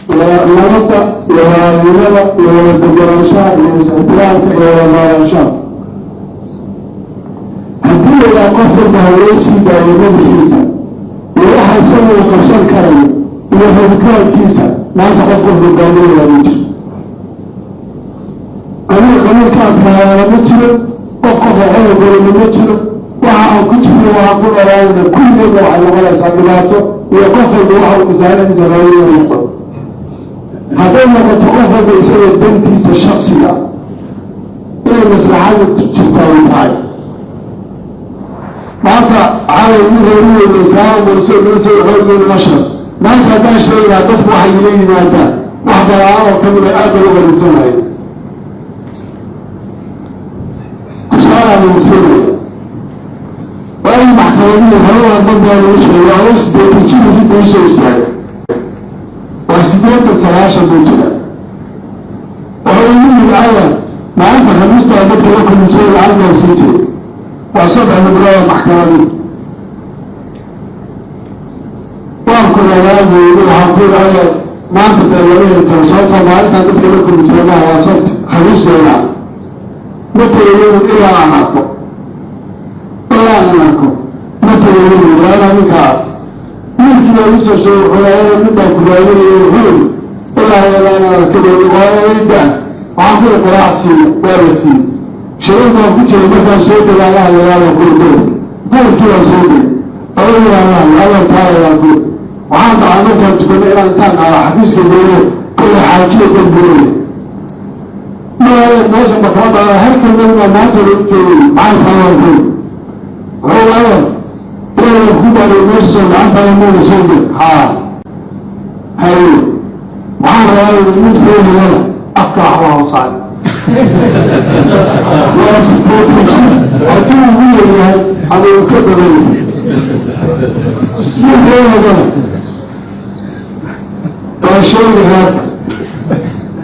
ونبدأ بالدراسات والاستعداد والمعاشات. هدي إلى قفل مهويسي دائما الكيسة وواحد سوى قفشان كريم ويهدكار الكيسة ما تقفل بالدائما والوجه. قليل كان فهذا مجرم وقف عوض المجرم وعن كتبه وعقول رأينا كل يوم على ولا ساكناته ويقفل بوحة ومساعدة زمانية ويقف. هذا ما تقفل بإساءة بنتي الشخصية إلى مصلحة تجتاوي معي. معناتها على المغرب والإسلام ورسول نسل غير من المشرق معناتها داش إلى تطبع إليه معناتها واحدة العرب كمل آدم وغير الزمعي كسارة من سوريا وأي محكمة هو المنطقة المشهور وعرس بيتجيب في بيشة إسرائيل وحسيبات السلاشة موجودة وهو يمين الأول معناتها خميسة أمرت لكم من شيء العالم وسيجي وصبح نبراء المحكمة دي وأنكر الألام ويقول هنقول أولا ما أنت تأولين التوصلت ومعلتها نبقى لكم مجرمة وصلت خميس ويلعب متى يوم إلى أعناكم متى يوم وأنا مكعب ممكن يسر شيء ولا نبقى كبيرين يقول إلا أنا كده وأنا يدعي وعندنا قراءة سيئة ولا سيئة شيء ما كنت مثلا صوت الله يا رب دول كده صوتي أقول يا الله تعالى يا رب وعند عمتها تكون إلى أن كان على حفيز الدولة كل حاجة الدولة ما الناس بكرة هل كنا ما تريد مع الثوابين هو أول ولا يكون على الناس عند المول صوتي هاي وعند هذا المول فيه ولا أفكار الله صعب أكون ويا على الكبر مو هذا وشيء هذا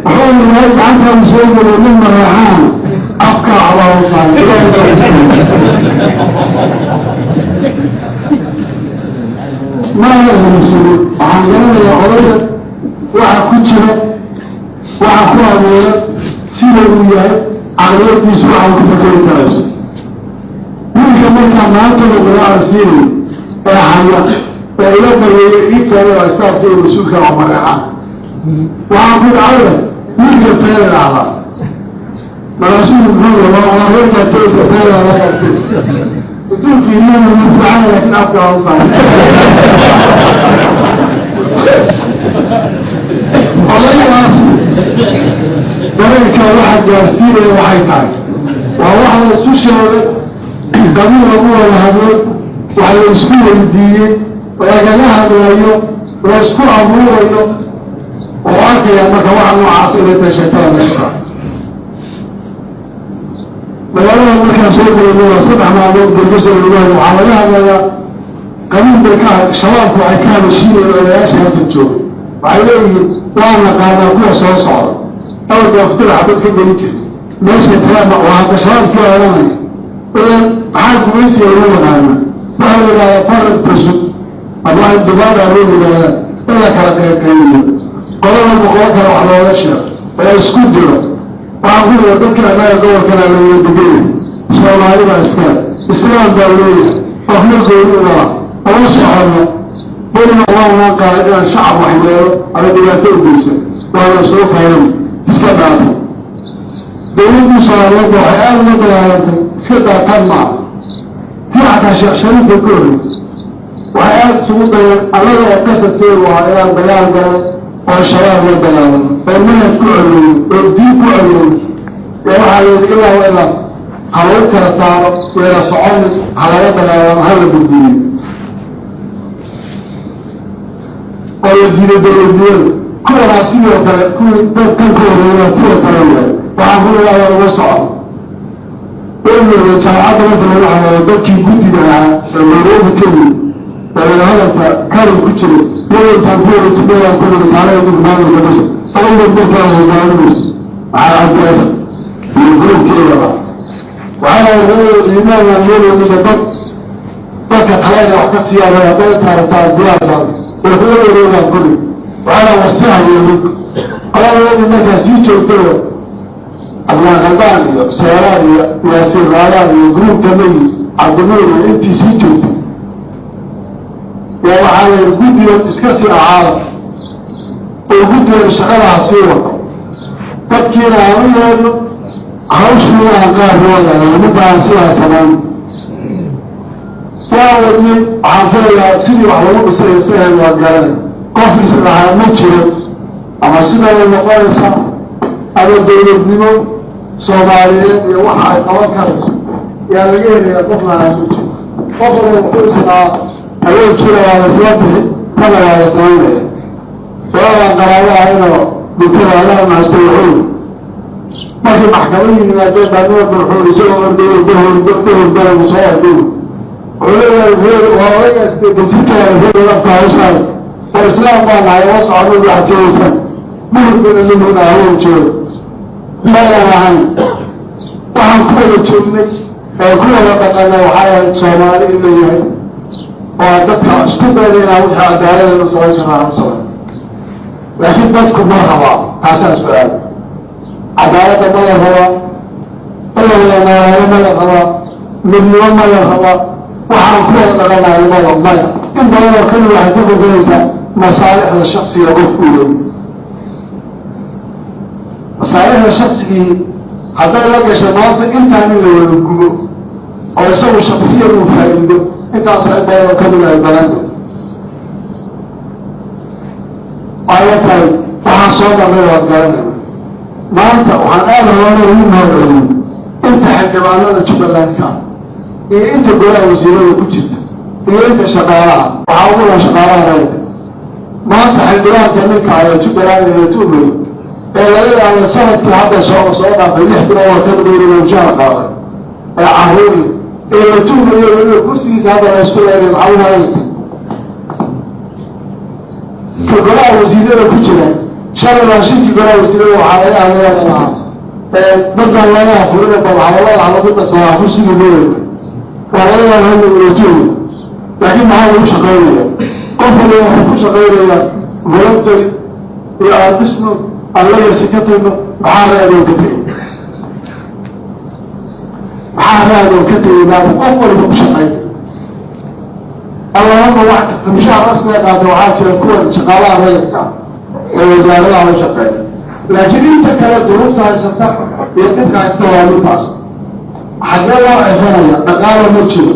حول ما عنده مسؤول من الرحام أفكار على وصال ما لازم مسؤول عندنا يا قضية وعكوتشة وعكوها سيرة عقلية بيسوع وكفكر الدراسة. ممكن مركب معناته بقراءة سيرة حياة فإلى بريء كان يستعفي رسولك ومرحا وعقول عالم ممكن سير الأعلى مرسول يقول الله غير كتير سير الأعلى تقول في يوم المفعال لكن أبقى أوصال الله بريك واحد جارسيني وحي تاعي وواحد السوشيال قبيل أبوه الهدود وعلى الاسكول الديني ويجلها اليوم ويسكول أبوه اليوم وواقع يمكن واحد عاصرة شيطان يسرع بيانا المركز سوق الأبوه سبع معلوم بالجسر الأبوه وعليها بيا قبيل بيكار شباب وعكام الشيني ولا يشهد الجو وعليه طالنا قادة كوة صوصار أول ما أفتح عبد كل بنيته ماشي تمام وهذا شراب كذا رمي إذا عاد ميسي يروح معنا فهو لا يفرد بسوط الله الدبار يروح ولا إذا كان كيمياء قالوا المقاطع على الأشياء ولا يسكت دله وأقول أذكر أنا يدور كلام الدين صلى الله عليه وسلم إسلام دولية أخلق دولية الله سبحانه بينما الله قال شعب وحيله على بلاد البيسة وهذا سوف يوم iskadaafo dowladdu soomaaliyeed waxay aada uga dagaalantay iska daataan maca tii xataa sheekh shariifka ku horreysay waxay aada isugu dayeen allaga oo qasadkeedu waa inaan dagaal galay oo shabaab la dagaalamo oo manhaj ku coloyey oo diin ku coloyey ee waxaa layidhi ilaa wa ilaa ha lagu kala saaro weela soconin ha laga dagaalamo ha la gudbiyey oo la diiday dowladnimada kuwana sidoo kale kuwii dalkankooda kuwa kale yahay waxaan ku leeyahay uga soco weligeeda jaamacadda marka lagu xameeyo dadkii guddida ahaa ee nairobi kenya ee hadalka karin ku jiray wadantaan ku wareegsadayaan ku wada saalaya dugmaadka bas aniga markaa hogaaminaysa waxaa caddeefa iyo gruubkeedaba waxaa imaanaa meelooda dadka kalena wax ka siyaabay hadday taarataa diyaarka way kula wareegaan kuli وأنا وسعها يوم قالوا لي ما كاسيو تقول الله غلبان سيران ياسر رالان يقولون كمي عبد النور انت سيجو يا وحال الجودي وتسكسر عارف وجودي شغالها سيوة تذكير عميل هاوشنا غير ولا نبغى سيها سلام فاولي عافية سيدي وحلو بسيء سهل وقال قفل سلاحة مجرد أما سيدنا المقايسة أنا الدولة بنمو صوماليين يوحى يتوكرس يا لغير يا قفلها مجرد قفل وقوسنا أول كيلو على سلامه كلا على سلامه فأنا قرارها هنا دكتور على ما استوعون ما في محكمين ما جاب بنور بالحول يسوي دور مصور دور ولا يستدتك في الوقت عشان والإسلام قال على وصع عدد واحد سويسان مهد من اللي هنا هو الجول ما لا معين وعن كل الجنة كل وقت أنه حياة صومالي إلا يهي وعدتها اسكبه لنا وجهة دائرة لنصوص معهم صوت لكن بدكم ما هوا هذا سؤال عدالة ما هو ولا ما هو من يوم ما هو waxaan ku wada dhaqanahay maya in badan oo kale waxay ku go'aysaa masaalixda shakhsiga qofku leeyahay masaalixda shakhsiga hadday la gasho maanta intaan in la wada gubo oo isagu shakhsiyan uu faa'iido intaas ay badan oo kale ay badan ayatay waxaan soo marnay waa garanayna maanta waxaan aad rabaa inuu noocdo inta xildhibaanada Jubbaland iyo inta golaha wasiirada ku jirta iyo inta shaqaalaha waxaa ugu loo shaqaalaha rayidka maanta xildhibaanka ninka ayaa Jubbaland iyo Tuubay ee laga yaabo sanadkii hadda soo dhaafay 6 bilood oo ka badan oo jaal qaaday ee caruuri ee Tuubay iyo kursigiisa hadda la isku leeyahay caawinaysa golaha wasiirada ku jira shalay shirki golaha wasiirada waxaa laga hadlayaa بدل الله يغفر لك وعلى على ضد صلاح وسيل النور وعلى الله هم يجون لكن ما هو مش غيره قفل مش غيره ولنتي يا بسنو الله يسكتنا على يدو كتير على يدو كتير ما قفل مش غيره اللهم واحد مش رسمي قاعد وعاجل كل شغاله ريتك ووزاره على شقيه لكن انت كلا ظروف تاعتك يدك استوى لطاس حاجه واقفه دقاله مجيء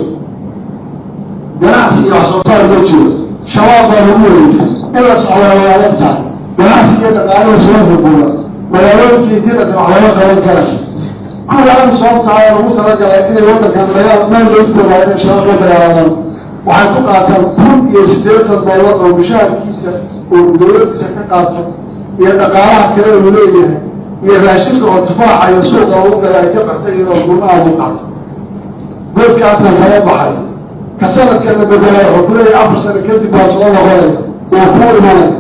جناسي وصوصار مجيء شباب الاموريس الا صلواتك جناسي دقاله شباب الامور ولا كثيره على قال كلام كل هذا صوت على المترجع لكن الوضع كان غير ما يذكر على شباب الديران waxay ku qaataan $80 oo mushaharkiisa oo dawladda ka qaato iyo dhaqaalaha kale uu leeyahay iyo raashinka oo tufaaxa iyo suuqa uu galay ka baxsay inuu gurmaha u qaato goobkaasna kala baxay ka sanadkan la bedelay oo kulay 4 sano kadib baa soo noqonay oo ku imanay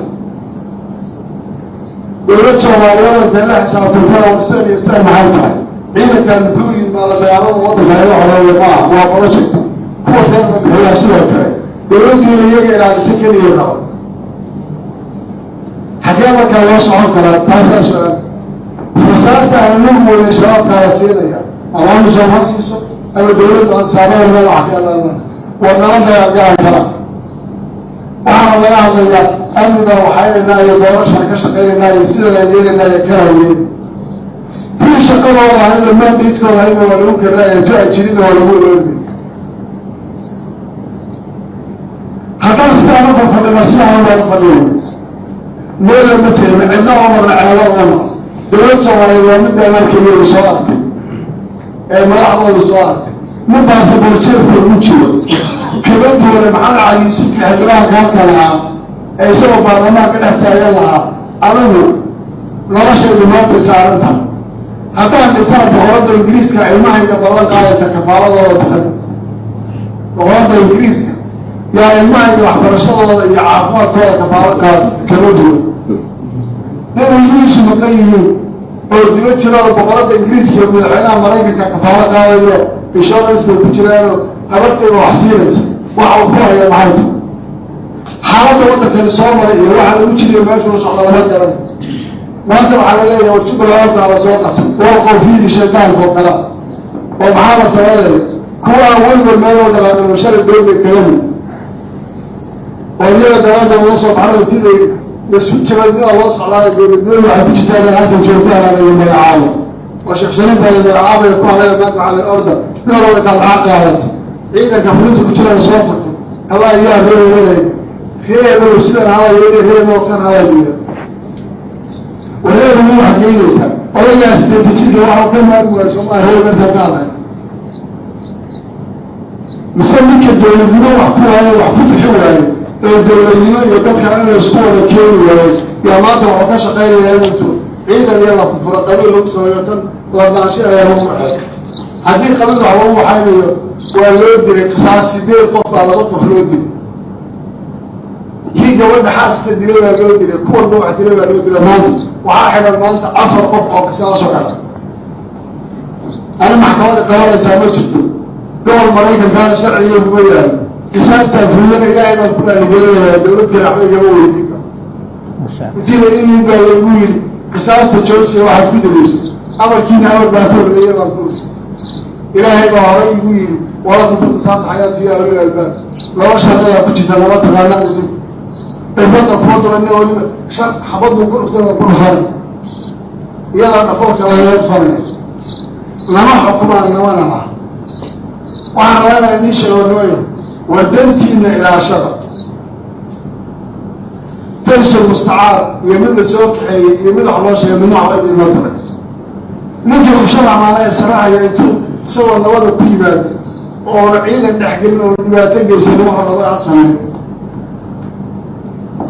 dawladda Soomaaliya dana xisaabtan oo isaan maxay ciidankan buuyi ma la dagaalada waddanka ay xoreeyeen waa project kuwa dadka bixiya sidoo kale dawladdu iyaga ilaalisa kaliya qaba حكينا كان يصعد كلا تاسع سؤال فساستا أنهم والإشراف كلا سيديا أمام جمهسيسو أنا دولة أنسانية ولا الحكينا لنا والنام يرجع كلا وعلى الله يعطينا أمنا وحينا يدور شركة شقينا يسير لنا يكرهين في شقة والله إن ما بيتكم هنا ولو كنا يجوا يجرين ولو يردي هذا استعمل فلنا سلاح ولا فلين ماذا متهم عندنا عمر على الله دولة صومالية من بين الكبير الصواب ما أعطوا الصواب من بعض البرشير في المجتمع كمان دولة محل على يوسف حجرها كانت لها يسوى برلمان كان احتاج لها أنه نرشد لما بسعرتها حتى أن ترى بغرض الإنجليز كعلمها إذا بلغ قاية كفارة الله وتحدث بغرض الإنجليز يا علمها إذا أحضر الله يعافوات ولا كفارة قاية كنودوا لأن الإنجليز مقيمين ودلوقتي شراء البقرات الإنجليز كانوا مدعينها مرايكا كفارة قاية إشارة اسمه كتيرانو حبرتي وحسينة وعوضوها يا معايدة xaaladda waddankani soo maray iyo waxa lagu jiriyo meeshuu socdo lama garan maanta waxaa la leeyahay jubbaland hortaa la soo qasay waa qowfiidii shaydaanka oo kala oo maxaa la sameynaya kuwa aan weligood meelooda qaadano shalay dowlay kalami oo iyaga daraadooda loo soo baxray intii lasu jabadnida loo socdaayo dowladnimadu waxay ku jirtaan in halkan joogtaan anaga magacaabo oo sheekh shariifaya magacaabaya ku haleeya maanta waxaa la orda meelooda intaad lacag qaadato ciidanka fulinta ku jiraan soo furto allah iyaa reeweynaya reelow sidan halaa yeeli reeboo kan halaa yeeli wareega ma wax geynaysaa odagaas debijirka waxau ka maarmi waaya somaa reer markaa ka hadlay mise ninka dowladnimo wax ku waayo wax ku bixi waayo ee dowladnimo iyo dadkan inay isku wada keeni waayo yaa maanta waxuu ka shaqaynayaa inuu ciidan iyo la furfuro qabiil lagu sameeyo tan ladaansho ayaa lagu waxay haddii qabiil wax lagu waxaynayo waa loo diray qisaas 8 qof baa 2 qof loo diray kii gabadha xaasista dilay baa loo diray kuwan wax dilay baa loo diray maanta waxaa xidhan maanta 4 qof oo qisaas oo xidhan ana maxkamadda qabanaysaa ma jirto gobol maraykankaana sharciga kuma yaalo qisaastaa fuliyana ilaahay baan ku raaligelinayaa dowlad kale waxba igama weydiin karo intiina iyid baa laygu yidhi qisaasta joojiya waxaad ku degeyso amarkiina amar baa ka horreeya baan ku ilaahay baa horay igu yidhi walakum fi qisaas xayaatu yaa ulil albaab laba sharciyaa ku jirta lama taqaanaa isu irbadda kuma duranna weliba xabaduu ku dhuftay waa ku dhufana iyadaa dhafoorka lagaga dhufanaya lama xukumaan namana ah waxaan rabaa inaan idiin sheego nimayo waa dantiina ilaashada tanshil mustacaar iyo mid la soo kaxeeyey iyo mid wax loo sheegay midna waxba idinma taray ninkii usharac maana israacaya intuu isagoo nabada ku yimaado oona ciidan dhexgelin oo dhibaato geysan waxa laga sameeyo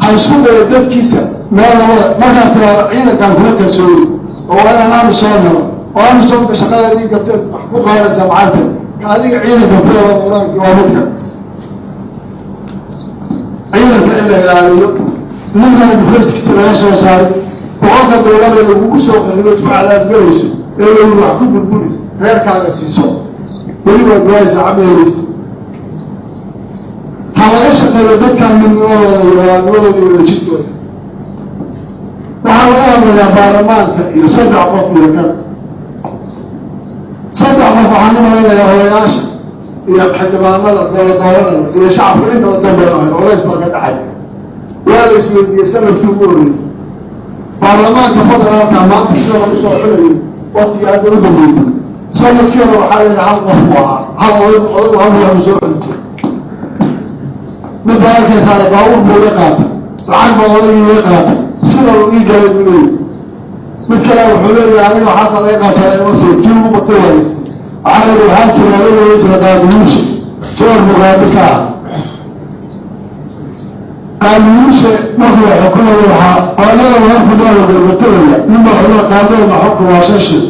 ha isku dayo dadkiisa meel nabada markaa tiraado ciidankaan kuma kalsooyin oo waa inaan aanu soo naro oo aanu soomta shaqadaadii gabteed wax ku qabanaysaa macaanteed adiga ciidanka ku yaba quraanki waa midka ciidanka in la ilaaliyo ninkaan difreskiisa laga soo saaray boqolka dowlada lagugu soo qarribood ku cadaadgalayso ee lagu wax ku burburi reerkaaga siiso weli waad waaysaa cabeeraysa ha laga shaqeeyo dadkaan midnimadooda iyo waanimadooda iyo wadajirkooda waxaa laga hadlayaa baarlamaanka iyo 3 qof iyo kan 3 qof waxaan u malaynayaa odayaasha iyo xildhibaanada dooranaya iyo shacabka intaba dambeeyahay colays baa ka dhacay waa la isweydiiyey sanadkii ugu horreeyey baarlamaanka federaalka maanta sida lagu soo xulayay waqtigii hadda u dambeysay sanadkii hore waxaa layidhi hal qof buu ahaa hal odagu hal ruuxu soo xuli jiray mid baa arkaysaale baabuur buu iga qaatay lacag baa odagii iga qaatay sida uu ii galay buu leeyahy mid kale wuxuu leeyahay aniga waxaasa laga qaatay ima sii kii ugu batay waaysa waxaa layidhi waxaa jira laleeya jira qaadimuusha joor muqaadi ka ah qaadimuusha markuu xukumaya waxaa oodada laga fudhaayo garbatabaya ninba xula qaadadana xukun waa 5 shil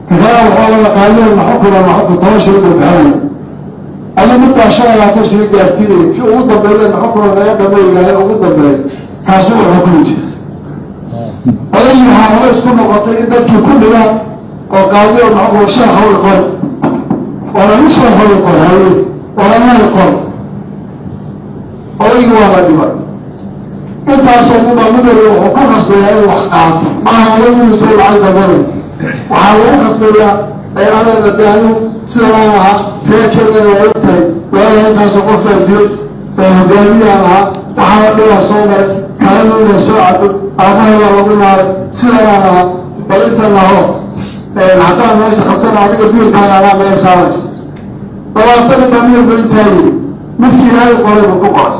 kakala waxaa laga qaadadana xukun waa xukun 10 shil buu bixinaya ama midbaa 25 shil gaarsiinaya kii ugu dambeeyana xukun laga dhameeyahay ugu dambeeya kaasuu u xukumi jira odayii waxaa hore isku noqotay in dadkii ku dhigaan oo qaadiyo maxuu sheekha u qor wala nin sheekha u qor haye wala nin qor odaygii waa la dhibay intaasoo ninbaa midowga wuxuu ku khasbayaa inuu wax qaato maaha odaygiinu soo lacag dabanay waxaa lagu khasbayaa ay adeeda daanu sida laan ahaa reerkeedana waa u tahay waala intaasoo qof baa jiro oo hogaamiyaan ahaa waxaana dhibaa soo maray kalena inay soo cado aabahay baa lagu naaray sida laan ahaa bal inta laho haddaan meesha qabtana adiga biilkaaga anaa meel saaray 20 baa miyirba intaayey midkii ilaahay qoray buu ku qoray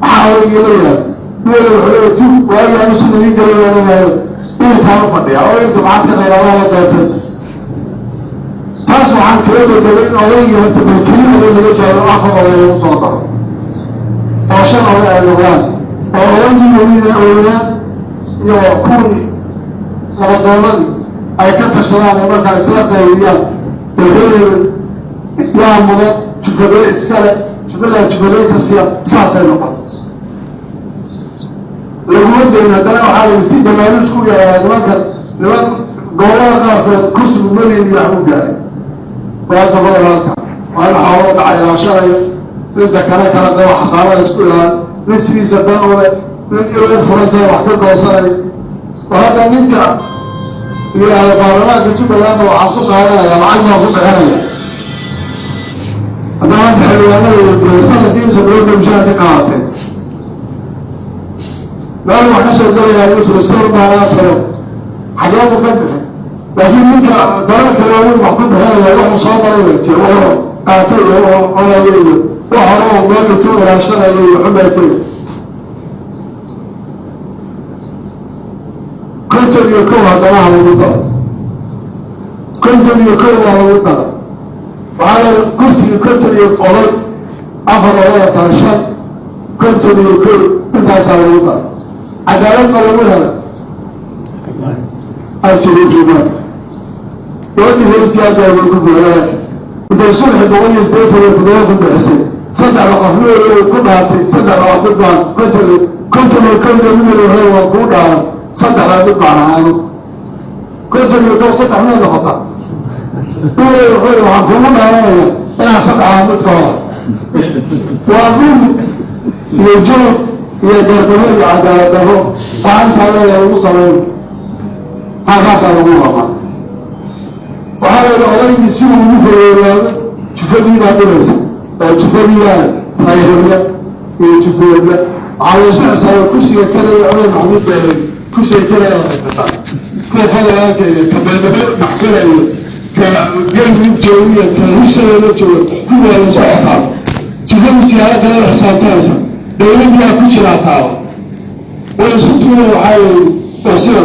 waxaa odaygii la yahay meela wuxuu leeya tug waagii anu sida ii galay loogahayo biilkaan u fadhiya odaynka maxaad ka qaybadaa la doortay taas waxaan kala beddelay in odaygii horta balkelima laga jaalo 4 oday lagu soo daro oo 5 oday ay noqdaan oo odaygii weliina oynaan iyo kuwii labadoonadii ay ka tashadaan ee markaa isla qaybiyaan balkelayba yaa mudan jufadee iskale jufadaa jufadee ka siya saasay noqon laguma jeedin haddana waxaa la si damaanuus ku yaraa niman gobolada qaarkood kursigu maleyn iyo waxu gaaray walaasa federaalka waa in xoolo dhaca ilaashanayo inta kale kala qabo xasaabada isku ilaan nisiisa danole nin inuu furantay wax ka goosanay وهذا ninka ilaahay baarlamaanka Jubbaland waxaa ku qaadanaya lacag ma ku bixinaya haddana xilwaanada doorashada diimsa dowladda mushaarka qaatay laa wax ka soo galaya inuu soo baaraasay xagee ku ka bixin laakiin ninka baarlamaanka waa wax ku bixinaya wax soo maray wajir oo qaatay oo colayo waxa uu meel ku raashanayo iyo xumaatay كنتم يكون هذا الوضع كنتم يكون هذا الوضع وعلى الكرسي كنتم يقول أفضل الله تعالى كنتم يكون انت هذا الوضع عدالة ولا أرشدوا في المال يودي في السيادة ويقول في الغلاية إذا الصلح بغني يستيقظ ويتضوكم بحسين صدع وقفلوا ويقول هاتي صدع وقفلوا كنتم يكون من الوهي وقود صدق لا تطلع عنه كنت يقول صدق من هذا خطأ يقول وعنكم أنا صدق عامتك وأقول يجوب يقربون عدالته وعنك على يوصلون هذا صار الله وهذا الأولين يسيبوا مفرور شوفوا لي هذا الناس شوفوا لي هاي يشوفوا لي على شيء صار كل شيء كذا يعمل محمود بيه كل شيء كذا يصير كيف هذا كبير محكمة كجلب الجوية كهيشة الجوية كل هذا شيء صار شوفوا مسيرة كذا حساب تاسع دولة بيا كل شيء عطاوا ويصير وعاي وصير